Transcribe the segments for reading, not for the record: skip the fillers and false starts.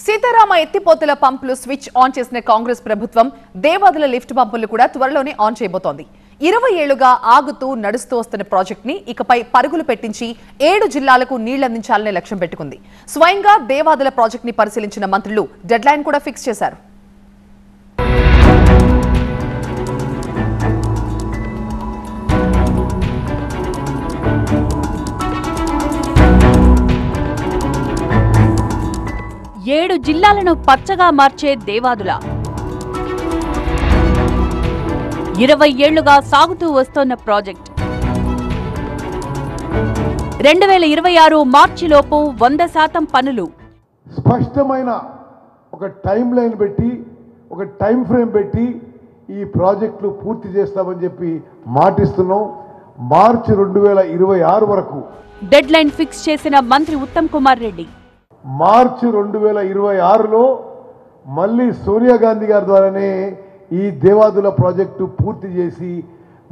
సీతారామ ఎత్తిపోతల పంపులు switch on చేసిన కాంగ్రెస్ ప్రభుత్వం దేవాదుల లిఫ్ట్ పంపులు కూడా త్వరలోనే ఆన్ చేయబోతోంది. 20 ఏళ్లుగా ఆగుతూ నడుస్తూ వస్తున్న ప్రాజెక్ట్ ని ఇకపై పరుగులు పెట్టించి 7 జిల్లాలకు నీళ్లందించాలనే లక్ష్యం పెట్టుకుంది. స్వయంగా దేవాదుల ప్రాజెక్ట్ ని పరిశీలించిన మంత్రులు డెడ్ లైన్ కూడా ఫిక్స్ చేశారు. ఏడు జిల్లాలను పచ్చగా మార్చే దేవాదుల 20 ఏళ్లుగా సాగుతూ వస్తోన్న ప్రాజెక్ట్ 2026 మార్చిలోపు 100% పనులు. స్పష్టమైన ఒక టైం లైన్ పెట్టి ఒక టైం ఫ్రేమ్ పెట్టి ఈ ప్రాజెక్టులు పూర్తి చేస్తామని చెప్పి మాటిస్తున్నాం. మార్చి 2026 వరకు డెడ్ లైన్ ఫిక్స్ చేసిన మంత్రి ఉత్తమ్ కుమార్ రెడ్డి మార్చి 2026లో మళ్ళీ సోనియా గాంధీ గారి ద్వారానే ఈ దేవాదుల ప్రాజెక్టు పూర్తి చేసి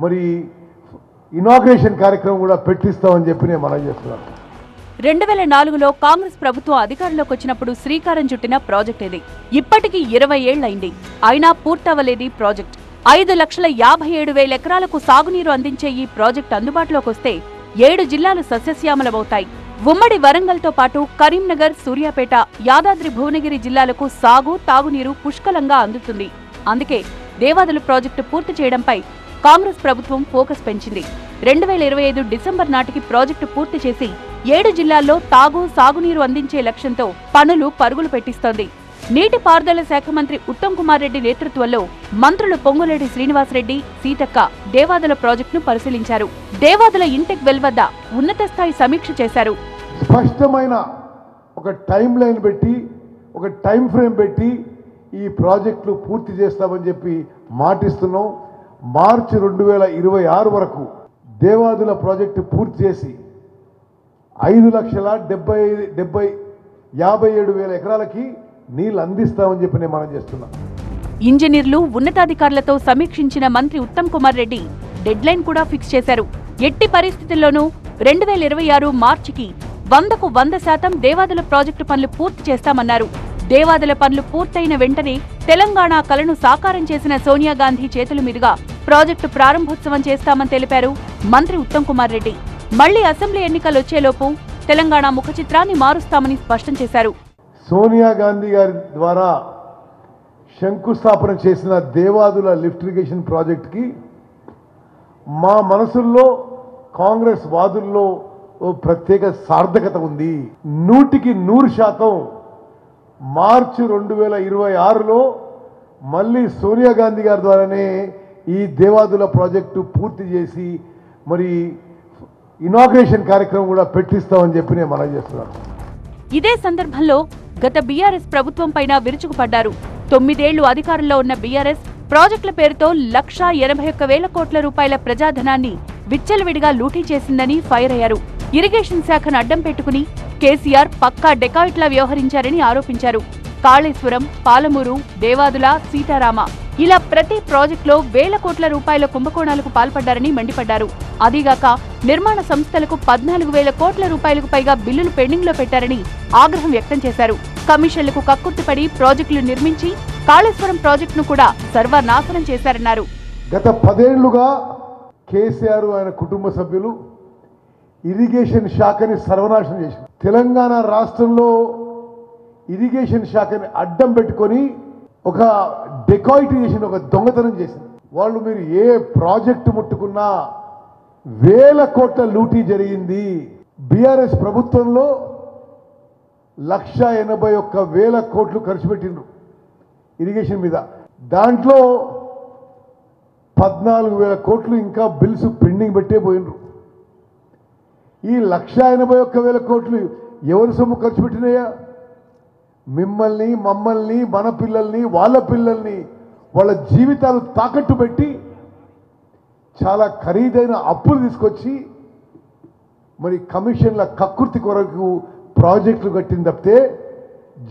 మరి ఇనాగ్రేషన్ కార్యక్రమం కూడా పెట్టిస్తామని చెప్పి నేను మనం చేస్తున్నాను. 2004లో కాంగ్రెస్ ప్రభుత్వం అధికారంలోకి వచ్చినప్పుడు శ్రీకారం చుట్టిన ప్రాజెక్ట్ ఇది. ఇప్పటికీ 20 ఏళ్లైంది. అయినా పూర్తవలేది ప్రాజెక్ట్. 5,57,000 ఎకరాలకు సాగునీరు అందించే ఈ ప్రాజెక్ట్ అందుబాటులోకి వస్తే 7 జిల్లాలు సస్యశ్యామలమవుతాయి. ఉమ్మడి వరంగల్తో పాటు కరీంనగర్, సూర్యాపేట, యాదాద్రి భువనగిరి జిల్లాలకు సాగు, తాగునీరు పుష్కలంగా అందుతుంది. అందుకే దేవాదుల ప్రాజెక్టు పూర్తి చేయడంపై కాంగ్రెస్ ప్రభుత్వం ఫోకస్ పెంచింది. 2025 డిసెంబర్ నాటికి ప్రాజెక్టు పూర్తి చేసి 7 జిల్లాల్లో తాగు, సాగునీరు అందించే లక్ష్యంతో పనులు పరుగులు పెట్టిస్తోంది. నీటిపారుదల శాఖ మంత్రి ఉత్తమ్ కుమార్ రెడ్డి నేతృత్వంలో మంత్రులు పొంగులేటి శ్రీనివాసరెడ్డి, సీతక్క దేవాదుల ప్రాజెక్టును పరిశీలించారు. దేవాదుల ఇంటెక్ వెల్ వద్ద ఉన్నత స్థాయి సమీక్ష చేశారు. స్పష్టమైన ఒక టైం లైన్ పెట్టి ఒక టైం ఫ్రేమ్ పెట్టి ఈ ప్రాజెక్టులు పూర్తి చేస్తామని చెప్పి మాటిస్తున్నాం. మార్చి 2026 వరకు దేవాదుల ప్రాజెక్టు పూర్తి చేసి 5,57,000 ఎకరాలకి నీళ్లు అందిస్తామని చెప్పి నేను మనం చేస్తున్నాం. ఇంజనీర్లు, ఉన్నతాధికారులతో సమీక్షించిన మంత్రి ఉత్తమ్ కుమార్ రెడ్డి డెడ్ లైన్ కూడా ఫిక్స్ చేశారు. ఎట్టి పరిస్థితుల్లోనూ 2026 మార్చికి 100కు 100% దేవాదుల ప్రాజెక్టు పనులు పూర్తి చేస్తామన్నారు. దేవాదుల పనులు పూర్తయిన వెంటనే తెలంగాణ కలను సాకారం చేసిన సోనియా గాంధీ చేతుల మీదుగా ప్రాజెక్టు ప్రారంభోత్సవం చేస్తామని తెలిపారు మంత్రి ఉత్తమ్ కుమార్ రెడ్డి. మళ్లీ అసెంబ్లీ ఎన్నికలొచ్చేలోపు తెలంగాణ ముఖ చిత్రాన్ని మారుస్తామని స్పష్టం చేశారు. సోనియా గాంధీ గారి ద్వారా శంకుస్థాపన చేసిన దేవాదుల లిఫ్ట్ ఇరిగేషన్ ప్రాజెక్టుకి మా మనసుల్లో కాంగ్రెస్ వాదుల్లో ప్రత్యేక సార్థకత ఉంది. 100కి 100% మార్చి 2026లో మళ్ళీ సోనియా గాంధీ గారి ద్వారానే ఈ దేవాదుల ప్రాజెక్టు పూర్తి చేసి మరి ఇనాగ్రేషన్ కార్యక్రమం కూడా పెట్టిస్తామని చెప్పి నేను మనం చేస్తున్నాను. ఇదే సందర్భంలో గత బీఆర్ఎస్ ప్రభుత్వం పైన విరుచుకుపడ్డారు. 9 ఏళ్లు అధికారంలో ఉన్న బీఆర్ఎస్ ప్రాజెక్టుల పేరుతో 1,81,000 కోట్ల రూపాయల ప్రజాధనాన్ని విచ్చలవిడిగా లూటీ చేసిందని ఫైర్ అయ్యారు. ఇరిగేషన్ శాఖను అడ్డం పెట్టుకుని కేసీఆర్ పక్కా డెకాయిట్లా వ్యవహరించారని ఆరోపించారు. కాళేశ్వరం, పాలమూరు, దేవాదుల, సీతారామ ఇలా ప్రతి ప్రాజెక్టులో 1,000 కోట్ల రూపాయల కుంభకోణాలకు పాల్పడ్డారని మండిపడ్డారు. అదీగాక నిర్మాణ సంస్థలకు 14,000 కోట్ల రూపాయలకు పైగా బిల్లులు పెండింగ్ లో పెట్టారని ఆగ్రహం వ్యక్తం చేశారు. కమిషన్లకు కక్కుర్తిపడి ప్రాజెక్టులు నిర్మించి కాళేశ్వరం ప్రాజెక్టును కూడా సర్వనాశనం చేశారన్నారు. గత 10 ఏళ్లుగా కేసీఆర్ ఆయన కుటుంబ సభ్యులు ఇరిగేషన్ శాఖని సర్వనాశనం చేశారు. తెలంగాణ రాష్ట్రంలో ఇరిగేషన్ శాఖని అడ్డం పెట్టుకొని ఒక డెకాయిటీ చేసిన, ఒక దొంగతనం చేసింది వాళ్ళు. మీరు ఏ ప్రాజెక్టు ముట్టుకున్నా 1,000 కోట్ల లూటీ జరిగింది. బీఆర్ఎస్ ప్రభుత్వంలో 1,81,000 కోట్లు ఖర్చు పెట్టిండ్రు ఇరిగేషన్ మీద. దాంట్లో 14,000 కోట్లు ఇంకా బిల్స్ పెండింగ్ పెట్టే పోయినరు. ఈ 1,81,000 కోట్లు ఎవరి సొమ్ము ఖర్చు పెట్టినాయా? మిమ్మల్ని, మమ్మల్ని, మన పిల్లల్ని, వాళ్ళ పిల్లల్ని, వాళ్ళ జీవితాలు తాకట్టు పెట్టి చాలా ఖరీదైన అప్పులు తీసుకొచ్చి మరి కమిషన్ల కక్కుర్తి కొరకు ప్రాజెక్టులు కట్టింది తప్పితే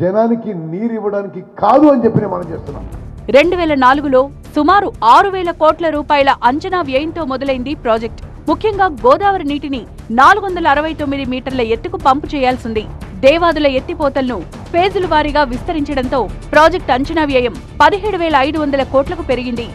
జనానికి నీరు ఇవ్వడానికి కాదు అని చెప్పి మనం చేస్తున్నాం. 2004లో సుమారు 6,000 కోట్ల రూపాయల అంచనా వ్యయంతో మొదలైంది ప్రాజెక్ట్. ముఖ్యంగా గోదావరి నీటిని 469 మీటర్ల ఎత్తుకు పంపు చేయాల్సింది. దేవాదుల ఎత్తిపోతలను ఫేజుల వారీగా విస్తరించడంతో ప్రాజెక్టు అంచనా వ్యయం 17,500 కోట్లకు పెరిగింది.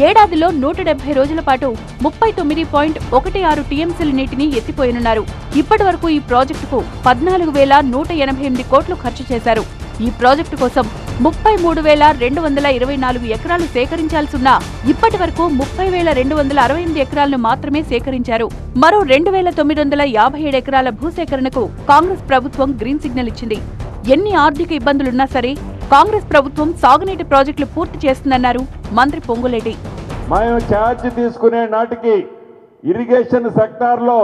ఏడాదిలో 170 రోజుల పాటు 39.16 టీఎంసీల నీటిని ఎత్తిపోయనున్నారు. ఇప్పటి వరకు ఈ ప్రాజెక్టుకు 14,188 కోట్లు ఖర్చు చేశారు. ఈ ప్రాజెక్టు కోసం 33,224 ఎకరాలు సేకరించాల్సిన ఇప్పటి వరకు 30,268 ఎకరాలను మాత్రమే సేకరించారు. మరో 2,957 ఎకరాల భూసేకరణకు కాంగ్రెస్ ప్రభుత్వం గ్రీన్ సిగ్నల్ ఇచ్చింది. ఎన్ని ఆర్థిక ఇబ్బందులున్నా సరే కాంగ్రెస్ ప్రభుత్వం సాగునీటి ప్రాజెక్టులు పూర్తి చేస్తుందన్నారు మంత్రి పొంగులేటి. మేము ఛార్జ్ తీసుకునే నాటికి ఇరిగేషన్ సెక్టార్లో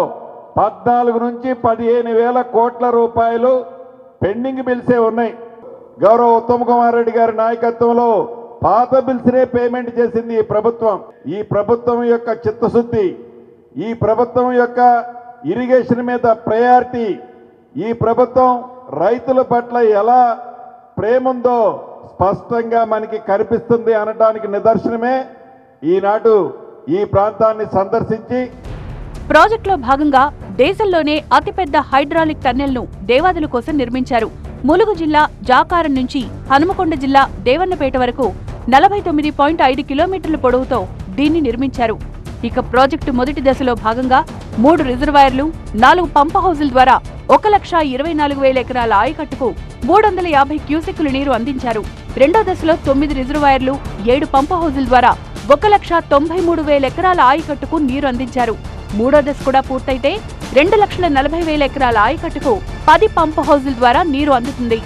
14 నుంచి 15,000 కోట్ల రూపాయలు పెండింగ్ బిల్సే ఉన్నాయి. గౌరవ ఉత్తమ్ కుమార్ రెడ్డి గారి నాయకత్వంలో పాత బిల్స్నే పేమెంట్ చేసింది ఈ ప్రభుత్వం. ఈ ప్రభుత్వం యొక్క చిత్తశుద్ధి, ఈ ప్రభుత్వం యొక్క ఇరిగేషన్ మీద ప్రయారిటీ, ఈ ప్రభుత్వం రైతుల పట్ల ఎలా ప్రేముందో స్పష్టంగా మనకి కనిపిస్తుంది అనడానికి నిదర్శనమే ఈనాడు ఈ ప్రాంతాన్ని సందర్శించి ప్రాజెక్టులో భాగంగా దేశంలోనే అతిపెద్ద హైడ్రాలిక్ టన్నెల్ను దేవాదుల కోసం నిర్మించారు. ములుగు జిల్లా జాకారం నుంచి హనుమకొండ జిల్లా దేవన్నపేట వరకు 49.5 కిలోమీటర్ల పొడవుతో దీన్ని నిర్మించారు. ఇక ప్రాజెక్టు మొదటి దశలో భాగంగా 3 రిజర్వాయర్లు, 4 పంప్ హౌజుల ద్వారా 1,24,000 ఎకరాల ఆయకట్టుకు 350 క్యూసెక్కుల నీరు అందించారు. రెండో దశలో 9 రిజర్వాయర్లు, 7 పంప్ హౌజుల ద్వారా 1,93,000 ఎకరాల ఆయకట్టుకు నీరు అందించారు. మూడో దశ కూడా పూర్తయితే 2,40,000 ఎకరాల ఆయకట్టుకు 10 పంప్ హౌజుల ద్వారా నీరు అందుతుంది.